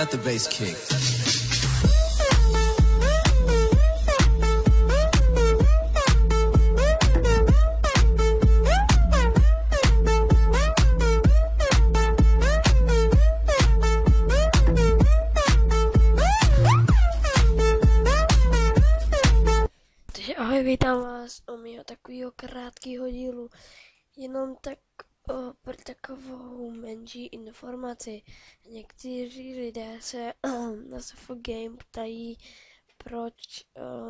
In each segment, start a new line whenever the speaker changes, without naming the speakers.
let the bass kick.
Takže ahoj, vítám vás u mého takového krátkého dílu. Jenom tak pro takovou menší informaci. Někteří lidé se na SFO Game ptají, proč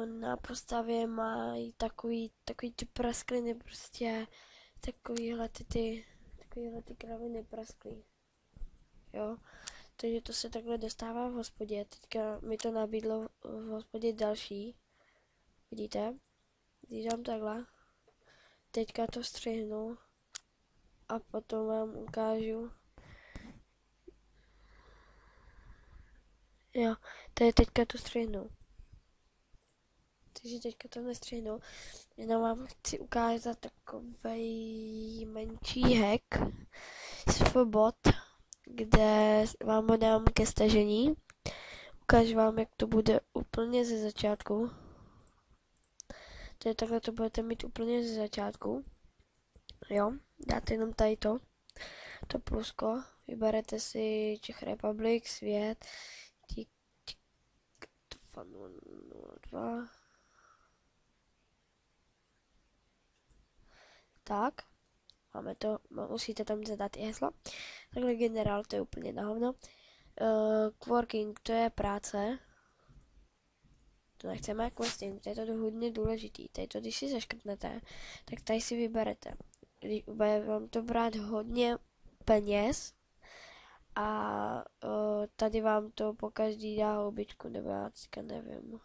na postavě mají takový ty praskliny, prostě takovýhle ty kraviny prasklý. Jo, takže to se takhle dostává v hospodě. Teďka mi to nabídlo v hospodě další. Vidíte? Když dám takhle, teďka to střihnu a potom vám ukážu. Jo, tady teďka to střihnu. Takže teďka to nestřihnu. Jenom vám chci ukázat takovej menší hack bot, kde vám ho dám ke stažení. Ukážu vám, jak to bude úplně ze začátku. Takhle to budete mít úplně ze začátku. Jo, dáte jenom tady to plusko, vyberete si Czech Republic, svět, 2. Tak, máme to, musíte tam zadat i heslo. Takhle generál, to je úplně na hovno. Working, to je práce. To nechceme, questing, to je to hodně důležitý. Tady to, když si zaškrtnete, tak tady si vyberete. Bude vám to brát hodně peněz a tady vám to po každý dá houbičku, nebo já teďka nevím.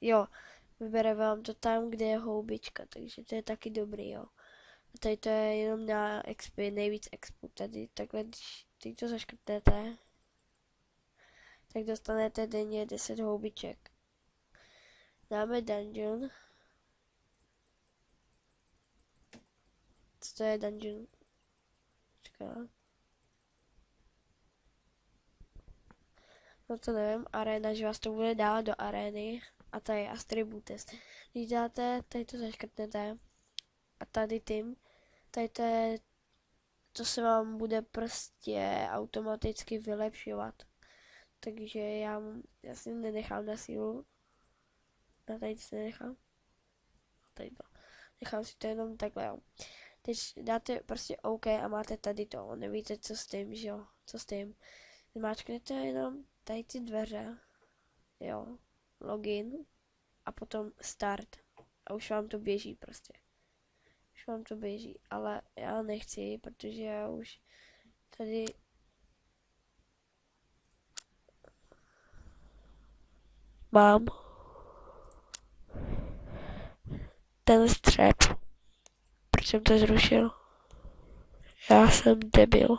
Jo, vybere vám to tam, kde je houbička, takže to je taky dobrý, jo. A tady to je jenom na XP, nejvíc expu. Tady takhle, když teď to zaškrtnete, tak dostanete denně 10 houbiček. Dáme dungeon. Co to je dungeon? Čeká. No to nevím, arena, že vás to bude dávat do arény. A tady je Astributes. Když dáte, tady to zaškrtnete. A tady tím, tady to se vám bude prostě automaticky vylepšovat. Takže já si nenechám na sílu. Na tady si nenechám. Tady to. Nechám si to jenom takhle, jo. Teď dáte prostě OK a máte tady to. Nevíte, co s tím, že jo. Co s tím. Zmáčknete jenom tady ty dveře. Jo. Login. A potom start. A už vám to běží prostě. Už vám to běží. Ale já nechci, protože já už tady mám ten střep. Proč jsem to zrušil? Já jsem debil.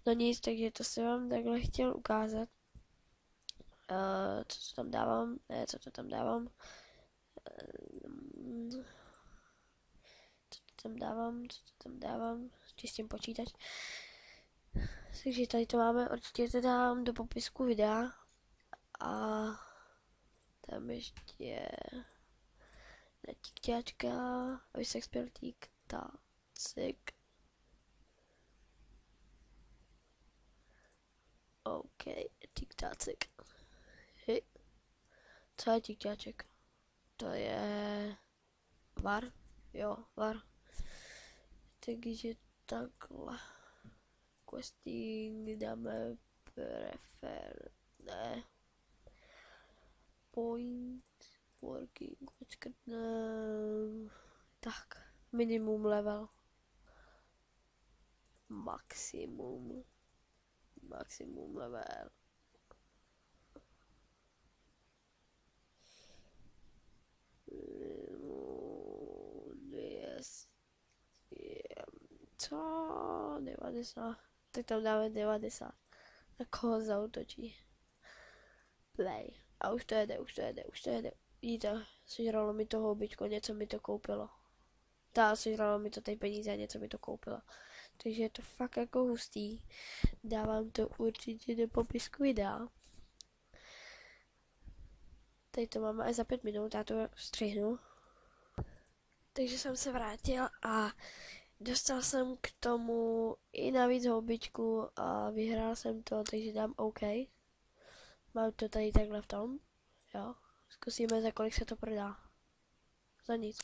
No nic, takže to jsem vám takhle chtěl ukázat. Co to tam dávám? Ne, co to tam dávám? Co to tam dávám? Čistím počítač. Takže tady to máme, určitě to dám do popisku videa. A tam ještě tikťáčka, aby se expertík, tácik. OK, tiktácik. Hej. Co je tikťáček? To je var? Jo, var. Takže takhle. Questing dáme prefer, ne. Point, working, počkatnem. Tak, minimum level. Maximum level. Co? 90. Tak tam dáme 90. Tak ho zautočí. Play. A už to jede. Vidíte, sežralo mi to houbičko, něco mi to koupilo. Sežralo mi to tady peníze a něco mi to koupilo. Takže je to fakt jako hustý. Dávám to určitě do popisku videa. Tady to máme až za 5 minut, já to střihnu. Takže jsem se vrátil a dostal jsem k tomu i navíc houbičku a vyhrál jsem to, takže dám OK. Mám to tady takhle v tom, jo. Zkusíme, za kolik se to prodá. Za nic.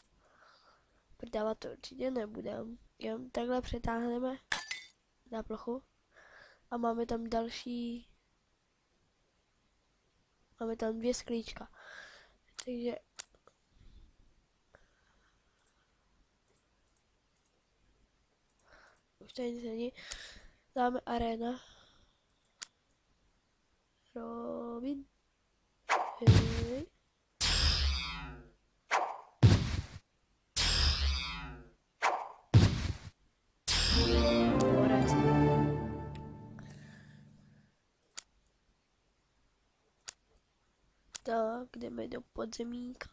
Prodávat to určitě nebudem. Jen takhle přetáhneme na plochu a máme tam další. Máme tam 2 sklíčka. Takže už tady nic není. Dáme arena. Robin. Hej. Borec. Tak, jdeme do podzemíka.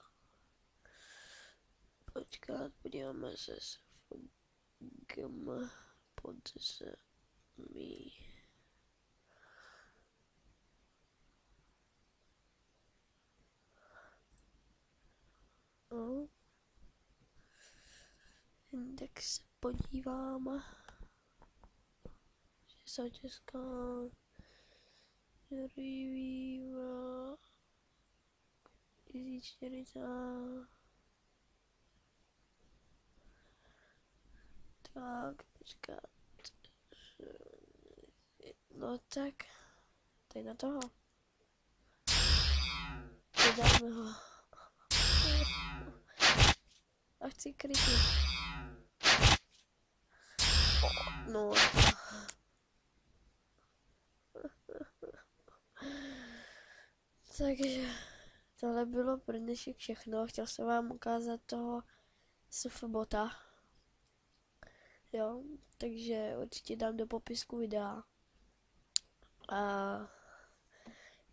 Počkat, podíváme se s fogem podzemí. No. Tak se podíváme. Že Česká review 1040. Tak, počkat. No tak, tady na toho. Vydáme ho. A chci krytit. No. Takže tohle bylo pro dnešek všechno. Chtěl jsem vám ukázat toho SFBota. Jo, takže určitě dám do popisku videa. A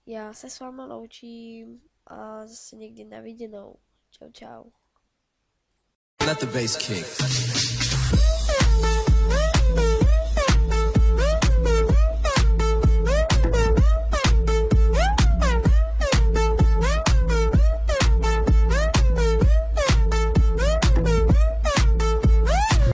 já se s váma loučím a zase někdy na viděnou. Čau, čau. Let the bass kick.